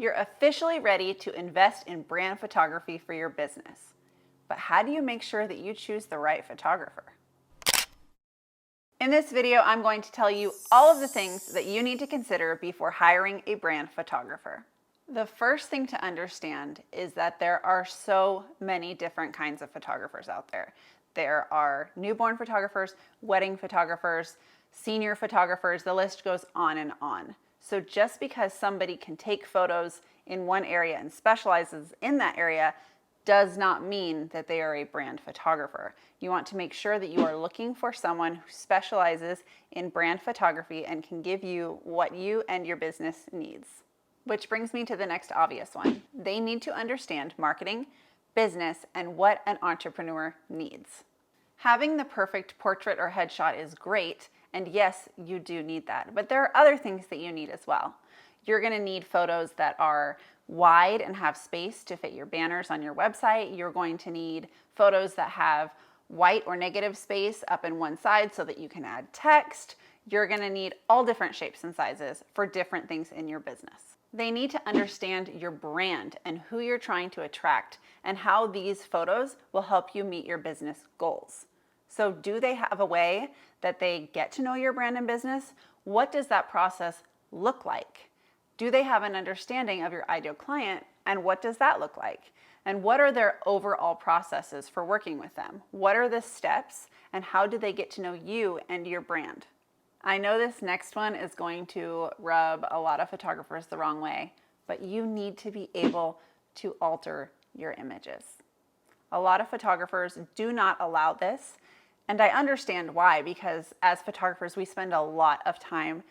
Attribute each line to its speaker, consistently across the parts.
Speaker 1: You're officially ready to invest in brand photography for your business. But how do you make sure that you choose the right photographer? In this video, I'm going to tell you all of the things that you need to consider before hiring a brand photographer. The first thing to understand is that there are so many different kinds of photographers out there. There are newborn photographers, wedding photographers, senior photographers, the list goes on and on. So just because somebody can take photos in one area and specializes in that area does not mean that they are a brand photographer. You want to make sure that you are looking for someone who specializes in brand photography and can give you what you and your business needs. Which brings me to the next obvious one. They need to understand marketing, business, and what an entrepreneur needs. Having the perfect portrait or headshot is great, and yes, you do need that, but there are other things that you need as well. You're gonna need photos that are wide and have space to fit your banners on your website. You're going to need photos that have white or negative space up in one side so that you can add text. You're gonna need all different shapes and sizes for different things in your business. They need to understand your brand and who you're trying to attract and how these photos will help you meet your business goals. So do they have a way that they get to know your brand and business? What does that process look like? Do they have an understanding of your ideal client, and what does that look like? And what are their overall processes for working with them? What are the steps, and how do they get to know you and your brand? I know this next one is going to rub a lot of photographers the wrong way, but you need to be able to alter your images. A lot of photographers do not allow this, and I understand why, because as photographers, we spend a lot of time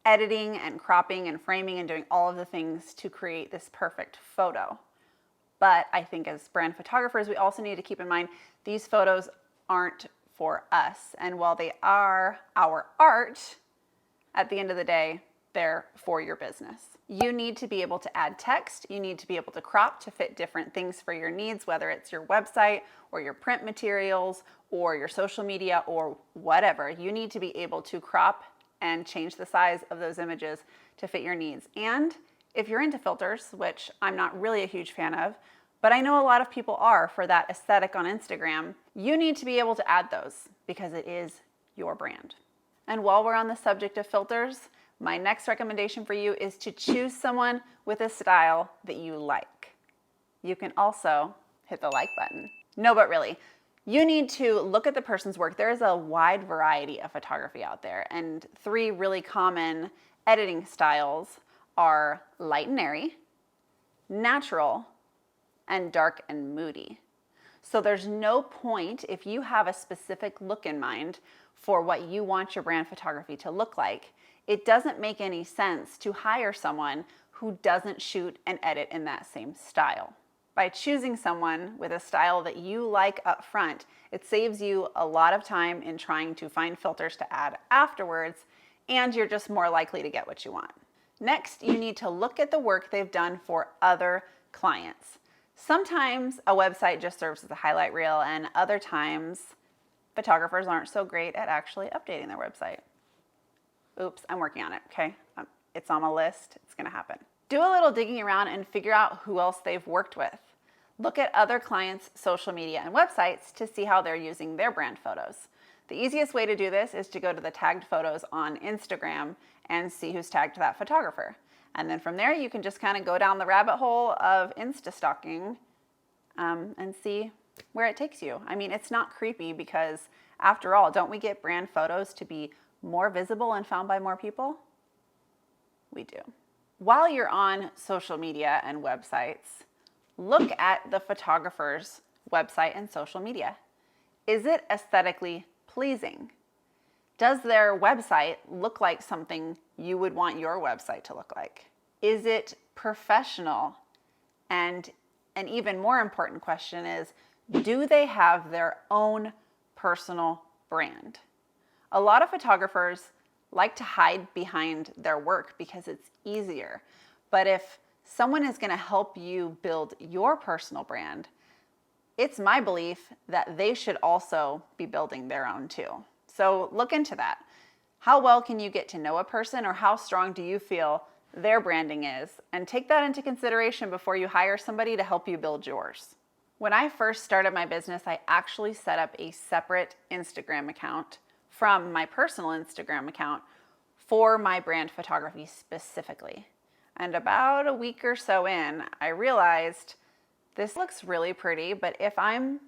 Speaker 1: editing and cropping and framing and doing all of the things to create this perfect photo. But I think as brand photographers, we also need to keep in mind these photos aren't for us. And while they are our art, at the end of the day, they're for your business. You need to be able to add text. You need to be able to crop to fit different things for your needs, whether it's your website or your print materials or your social media or whatever. You need to be able to crop and change the size of those images to fit your needs. And if you're into filters, which I'm not really a huge fan of, but I know a lot of people are for that aesthetic on Instagram, you need to be able to add those because it is your brand. And while we're on the subject of filters, my next recommendation for you is to choose someone with a style that you like. You can also hit the like button. No, but really, you need to look at the person's work. There is a wide variety of photography out there, and 3 really common editing styles are light and airy, natural, and dark and moody. So there's no point if you have a specific look in mind for what you want your brand photography to look like. It doesn't make any sense to hire someone who doesn't shoot and edit in that same style. By choosing someone with a style that you like up front, it saves you a lot of time in trying to find filters to add afterwards, and you're just more likely to get what you want. Next, you need to look at the work they've done for other clients. Sometimes a website just serves as a highlight reel, and other times photographers aren't so great at actually updating their website. Oops, I'm working on it, okay? It's on my list, it's gonna happen. Do a little digging around and figure out who else they've worked with. Look at other clients' social media and websites to see how they're using their brand photos. The easiest way to do this is to go to the tagged photos on Instagram and see who's tagged that photographer. And then from there, you can just kind of go down the rabbit hole of Insta stalking and see where it takes you. I mean, it's not creepy because after all, don't we get brand photos to be more visible and found by more people? We do. While you're on social media and websites, look at the photographer's website and social media. Is it aesthetically pleasing? Does their website look like something you would want your website to look like? Is it professional? And an even more important question is, do they have their own personal brand? A lot of photographers like to hide behind their work because it's easier. But if someone is going to help you build your personal brand, it's my belief that they should also be building their own too. So look into that. How well can you get to know a person, or how strong do you feel their branding is, and take that into consideration before you hire somebody to help you build yours. When I first started my business, I actually set up a separate Instagram account from my personal Instagram account for my brand photography specifically. And about a week or so in, I realized this looks really pretty, but if I'm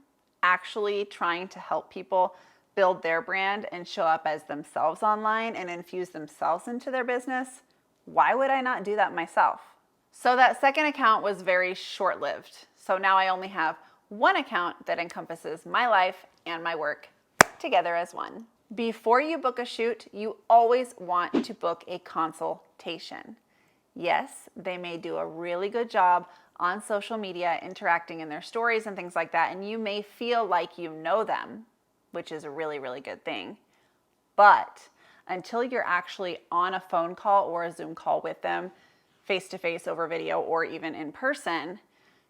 Speaker 1: actually trying to help people build their brand and show up as themselves online and infuse themselves into their business, why would I not do that myself? So that second account was very short-lived. So now I only have one account that encompasses my life and my work together as one. Before you book a shoot, you always want to book a consultation. Yes, they may do a really good job on social media, interacting in their stories and things like that, and you may feel like you know them, which is a really, really good thing. But until you're actually on a phone call or a Zoom call with them, face-to-face over video or even in person,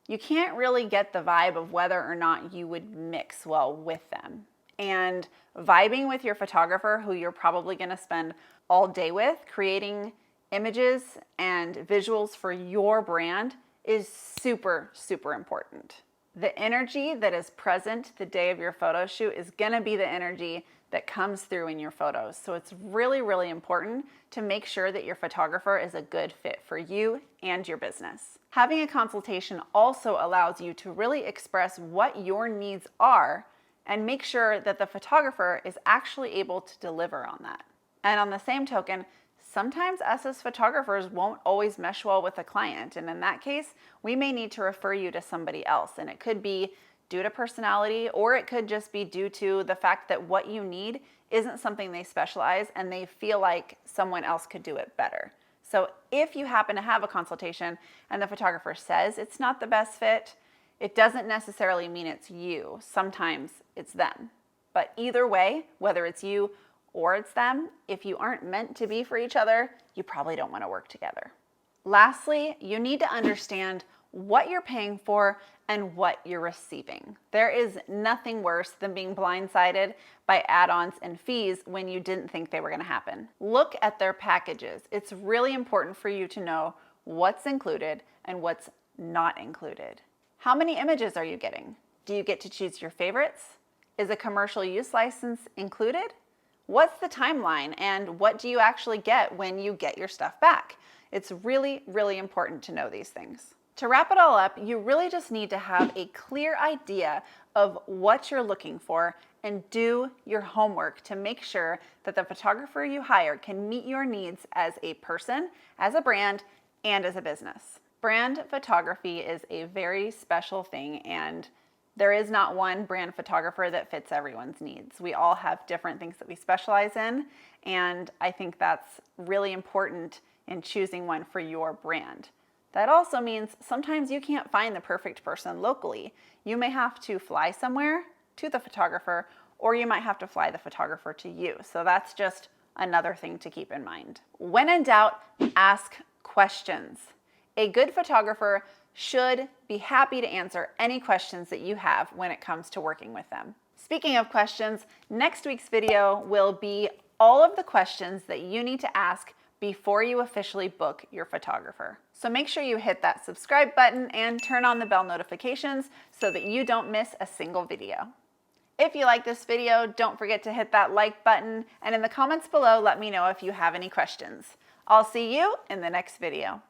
Speaker 1: you can't really get the vibe of whether or not you would mix well with them. And vibing with your photographer, who you're probably going to spend all day with, creating images and visuals for your brand is super, super important. The energy that is present the day of your photo shoot is going to be the energy that comes through in your photos. So it's really, really important to make sure that your photographer is a good fit for you and your business. Having a consultation also allows you to really express what your needs are and make sure that the photographer is actually able to deliver on that. And on the same token, sometimes us as photographers won't always mesh well with a client. And in that case, we may need to refer you to somebody else. And it could be due to personality, or it could just be due to the fact that what you need isn't something they specialize and they feel like someone else could do it better. So if you happen to have a consultation and the photographer says it's not the best fit, it doesn't necessarily mean it's you. Sometimes it's them. But either way, whether it's you or it's them, if you aren't meant to be for each other, you probably don't want to work together. Lastly, you need to understand what you're paying for and what you're receiving. There is nothing worse than being blindsided by add-ons and fees when you didn't think they were going to happen. Look at their packages. It's really important for you to know what's included and what's not included. How many images are you getting? Do you get to choose your favorites? Is a commercial use license included? What's the timeline and what do you actually get when you get your stuff back? It's really, really important to know these things. To wrap it all up, you really just need to have a clear idea of what you're looking for and do your homework to make sure that the photographer you hire can meet your needs as a person, as a brand, and as a business. Brand photography is a very special thing, and there is not one brand photographer that fits everyone's needs. We all have different things that we specialize in, and I think that's really important in choosing one for your brand. That also means sometimes you can't find the perfect person locally. You may have to fly somewhere to the photographer, or you might have to fly the photographer to you. So that's just another thing to keep in mind. When in doubt, ask questions. A good photographer should be happy to answer any questions that you have when it comes to working with them. Speaking of questions, next week's video will be all of the questions that you need to ask before you officially book your photographer. So make sure you hit that subscribe button and turn on the bell notifications so that you don't miss a single video. If you like this video, don't forget to hit that like button, and in the comments below, let me know if you have any questions. I'll see you in the next video.